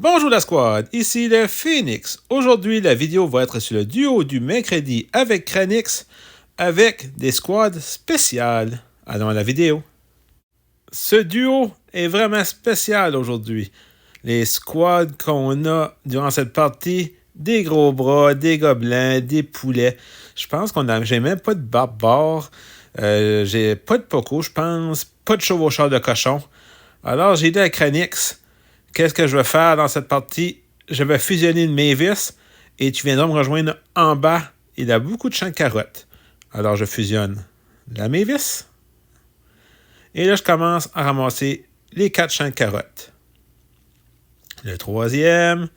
Bonjour la squad, ici le Phoenix. Aujourd'hui, la vidéo va être sur le duo du mercredi avec Cranix avec des squads spéciales. Allons à la vidéo. Ce duo est vraiment spécial aujourd'hui. Les squads qu'on a durant cette partie, des gros bras, des gobelins, des poulets. Je pense j'ai même pas de barbare. J'ai pas de poco, je pense. Pas de chevaucheur de cochon. Alors, j'ai dit à Cranix, qu'est-ce que je vais faire dans cette partie? Je vais fusionner une Mavis et tu viendras me rejoindre en bas. Il a beaucoup de champs de carottes. Alors, je fusionne la Mavis. Et là, je commence à ramasser les 4 champs de carottes. Le troisième,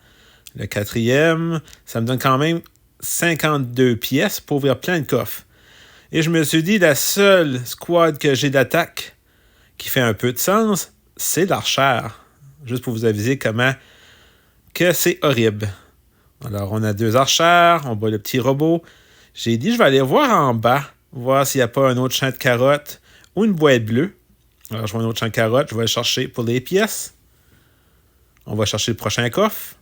le quatrième, ça me donne quand même 52 pièces pour ouvrir plein de coffres. Et je me suis dit, la seule squad que j'ai d'attaque qui fait un peu de sens, c'est l'archère. Juste pour vous aviser comment que c'est horrible. Alors, on a 2 archères, on bat le petit robot. J'ai dit, je vais aller voir en bas, voir s'il n'y a pas un autre champ de carottes ou une boîte bleue. Alors, je vois un autre champ de carottes, je vais le chercher pour les pièces. On va chercher le prochain coffre.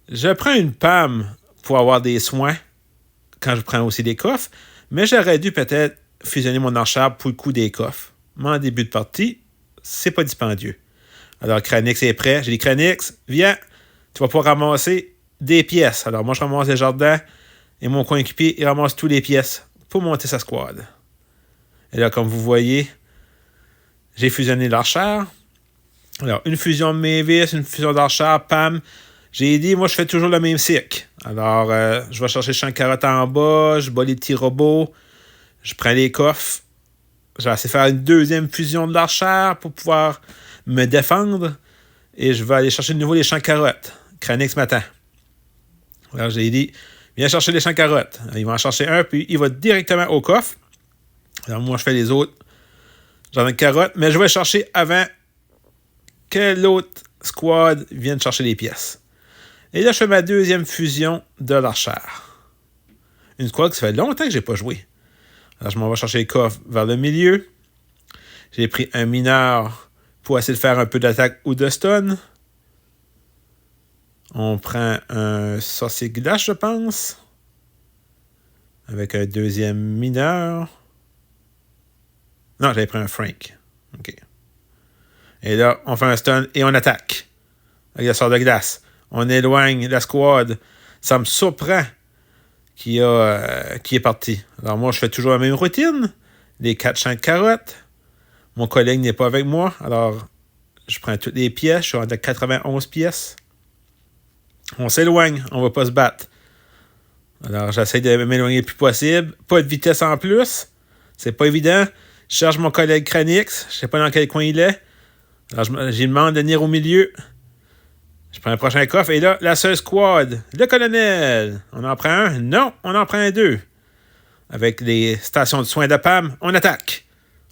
Je prends une PAM pour avoir des soins quand je prends aussi des coffres, mais j'aurais dû peut-être fusionner mon archère pour le coup des coffres. Mais en début de partie, c'est pas dispendieux. Alors, Cranix est prêt. J'ai dit, Cranix, viens, tu vas pouvoir ramasser des pièces. Alors, moi, je ramasse les jardins et mon coéquipier, il ramasse toutes les pièces pour monter sa squad. Et là, comme vous voyez, j'ai fusionné l'archère. Alors, une fusion de Mavis, une fusion d'archère, PAM. J'ai dit, moi, je fais toujours le même cycle. Alors, je vais chercher le champ de carottes en bas, je bats les petits robots, je prends les coffres. Je vais essayer de faire une deuxième fusion de l'archère pour pouvoir me défendre. Et je vais aller chercher de nouveau les champs de carottes. Cranix m'attend. Alors, j'ai dit, viens chercher les champs de carottes. Il va en chercher un, puis il va directement au coffre. Alors, moi, je fais les autres jardins de carottes, mais je vais chercher avant que l'autre squad vienne chercher les pièces. Et là, je fais ma deuxième fusion de l'archère. Une squad qui ça fait longtemps que je n'ai pas joué. Alors, je m'en vais chercher les coffres vers le milieu. J'ai pris un mineur pour essayer de faire un peu d'attaque ou de stun. On prend un sorcier glace, je pense. Avec un deuxième mineur. Non, j'avais pris un Frank. OK. Et là, on fait un stun et on attaque. Avec la sorte de glace. On éloigne la squad. Ça me surprend qui est parti. Alors moi, je fais toujours la même routine. Les 4 champs de carottes. Mon collègue n'est pas avec moi. Alors, je prends toutes les pièces. Je suis rendu à 91 pièces. On s'éloigne. On ne va pas se battre. Alors, j'essaie de m'éloigner le plus possible. Pas de vitesse en plus. C'est pas évident. Je cherche mon collègue Cranix. Je sais pas dans quel coin il est. Alors, j'ai demandé de venir au milieu. Je prends un prochain coffre. Et là, la seule squad. Le colonel. On en prend un? Non, on en prend 2. Avec les stations de soins de PAM, on attaque.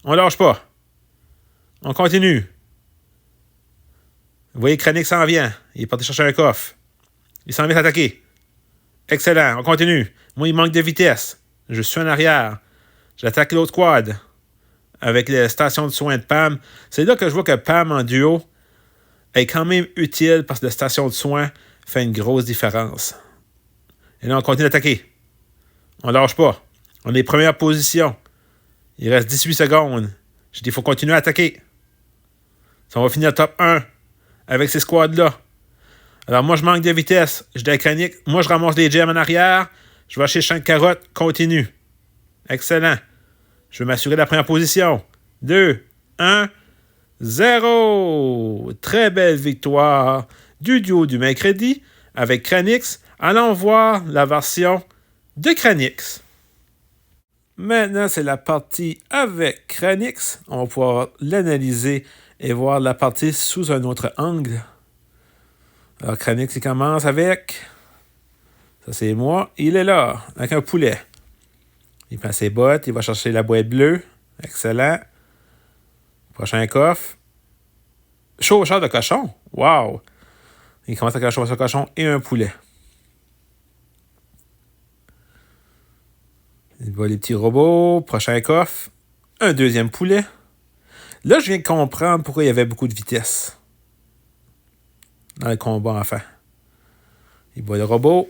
On lâche pas. On continue. Vous voyez, Cranix s'en vient. Il est parti chercher un coffre. Il s'en vient s'attaquer. Excellent, on continue. Moi, il manque de vitesse. Je suis en arrière. J'attaque l'autre squad. Avec les stations de soins de PAM. C'est là que je vois que PAM en duo est quand même utile parce que la station de soins fait une grosse différence. Et là, on continue d'attaquer. On lâche pas. On est première position. Il reste 18 secondes. J'ai dit, il faut continuer à attaquer. Ça, on va finir top 1 avec ces squads-là. Alors, moi, je manque de vitesse. Je dis à Cranix, moi, je ramasse les gemmes en arrière. Je vais acheter champ de carottes. Continue. Excellent. Je vais m'assurer de la première position. 2, 1, 0. Très belle victoire du duo du mercredi avec Cranix. Allons voir la version de Cranix. Maintenant, c'est la partie avec Cranix. On va pouvoir l'analyser et voir la partie sous un autre angle. Alors, Cranix, il commence avec... Ça, c'est moi. Il est là, avec un poulet. Il prend ses bottes. Il va chercher la boîte bleue. Excellent. Prochain coffre. Chauffeur de cochon. Wow! Il commence avec un chauffeur de cochon et un poulet. Il va les petits robots. Prochain coffre. Un deuxième poulet. Là, je viens de comprendre pourquoi il y avait beaucoup de vitesse. dans le combat enfin. Il bat le robot.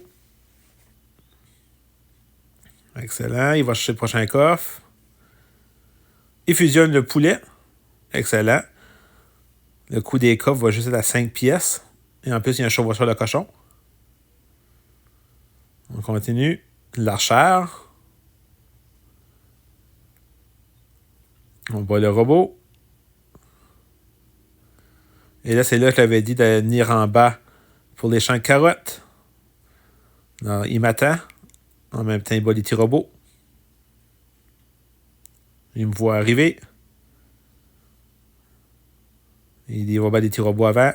Excellent. Il va chercher le prochain coffre. Il fusionne le poulet. Excellent. Le coût des coffres va juste être à 5 pièces. Et en plus, il y a un chevaucheur de cochon. On continue. L'archère. On voit le robot. Et là, c'est là que je l'avais dit de venir en bas pour les champs de carottes. Alors, il m'attend. En même temps, il bat les petits robots. Il me voit arriver. Il va battre les petits robots avant.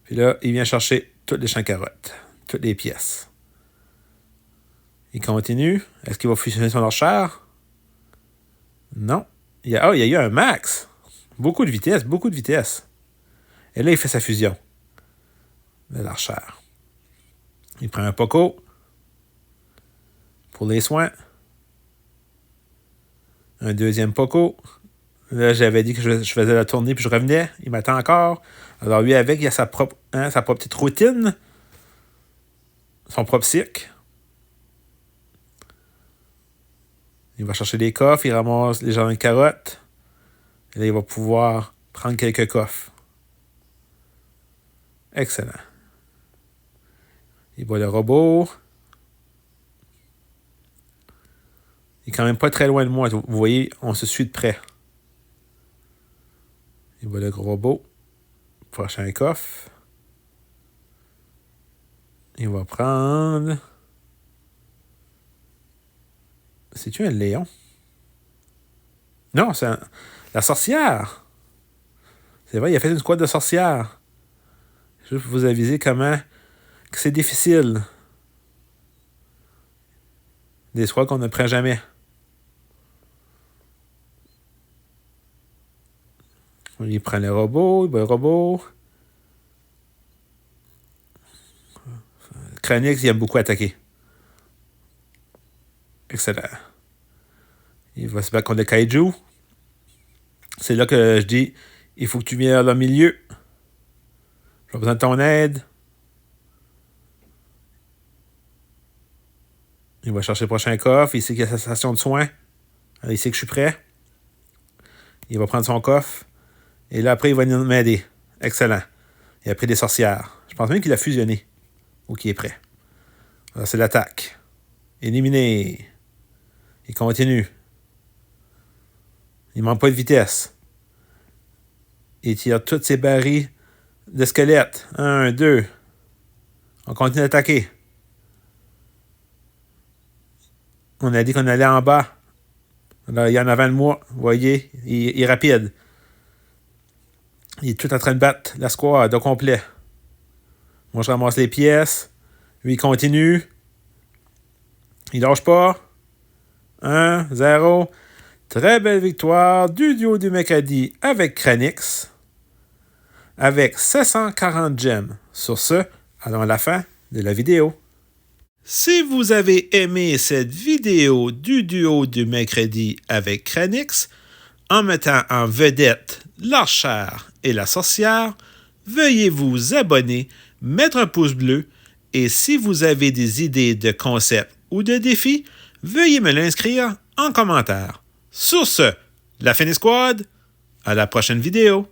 Puis là, il vient chercher toutes les champs de carottes. Toutes les pièces. Il continue. Est-ce qu'il va fusionner son archère? Non. Il y a eu un max. Beaucoup de vitesse, beaucoup de vitesse. Et là, il fait sa fusion de l'archère. Il prend un Poco pour les soins. Un deuxième Poco. Là, j'avais dit que je faisais la tournée puis je revenais. Il m'attend encore. Alors lui, avec, il a sa propre petite routine. Son propre cirque. Il va chercher des coffres, il ramasse les jardins de carottes. Et là, il va pouvoir prendre quelques coffres. Excellent. Il bat le robot. Il est quand même pas très loin de moi. Vous voyez, on se suit de près. Il bat le gros robot. Prochain coffre. Il va prendre... C'est-tu un lion? Non, c'est la sorcière. C'est vrai, il a fait une squad de sorcières. Juste pour vous aviser comment que c'est difficile. Des squads qu'on ne prend jamais. Il prend le robot, il bat le robot. Kranix, il aime beaucoup attaquer. Excellent. Il va se battre contre le kaiju. C'est là que je dis, il faut que tu viennes dans le milieu. J'ai besoin de ton aide. Il va chercher le prochain coffre. Il sait qu'il y a sa station de soins. Alors, il sait que je suis prêt. Il va prendre son coffre. Et là, après, il va venir m'aider. Excellent. Il a pris des sorcières. Je pense même qu'il a fusionné. Ou qu'il est prêt. Alors, c'est l'attaque. Éliminé. Il continue. Il manque pas de vitesse. Il tire toutes ses barils de squelettes. 1, 2. On continue d'attaquer. On a dit qu'on allait en bas. Là, il est en avant de moi. Vous voyez, il est rapide. Il est tout en train de battre la squad au complet. Moi, je ramasse les pièces. Lui, il continue. Il lâche pas. 1, 0. Très belle victoire du duo du Mercredi avec Kranix. Avec 740 gemmes. Sur ce, allons à la fin de la vidéo. Si vous avez aimé cette vidéo du duo du Mercredi avec Kranix, en mettant en vedette l'archère et la sorcière, veuillez vous abonner, mettre un pouce bleu, et si vous avez des idées de concepts ou de défis, veuillez me l'inscrire en commentaire. Sur ce, la Phoenix Squad, à la prochaine vidéo.